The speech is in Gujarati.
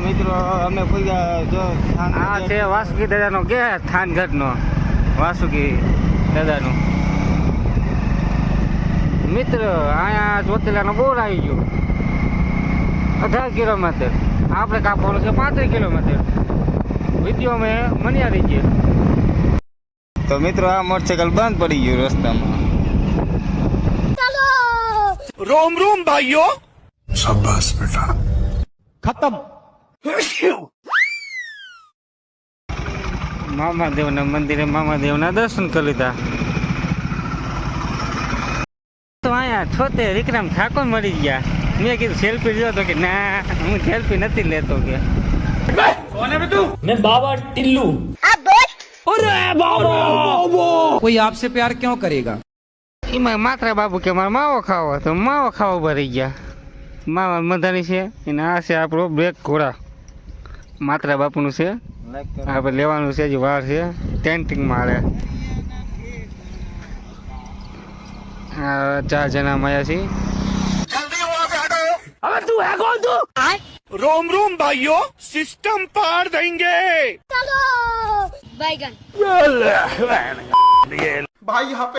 મિત્રો અમે કોઈ જો આ છે વાસુકી દાદાનો કે થાનગઢનો વાસુકી દાદાનું મિત્ર. અહીંયા ચોટીલાનો બોર આવી ગયો 18 કિલોમીટર, આપણે કાપવાનું છે 35 કિલોમીટર. વિડીયો મેં મનિયારી છે. તો મિત્રો આ મોટરસાઇકલ બંધ પડી ગયું રસ્તામાં. रोम रोम भाइयों, शाबाश बेटा. खत्म. મામાદેવના મંદિરે મામાદેવના દર્શન કરી લીધા. તો અહીંયા છોતે વિક્રમ ઠાકોર મળી ગયા. મેં કીધું સેલ્ફી લીધો તો કે ના હું સેલ્ફી નથી લેતો કે. मैं बाबा टिल्लू. अरे बाबा कोई आपसे प्यार क्यों करेगा? એમાં માત્રા બાબુ કે મારે માવો ખાવો, તો માવો ખાવા ભરી ગયા. માવા મધાની છે અને આ છે આપણો બ્રેક ઘોડા માત્રા બાપુનું છે. આપણે લેવાનું છે, હજી વાર છે. ટેન્ટિંગમાં હાલે. 4 જણા મળ્યા છે. अब तू है कौन तू? रोम रोम भाइयों, सिस्टम पार देंगे. बैगन भाई यहाँ पे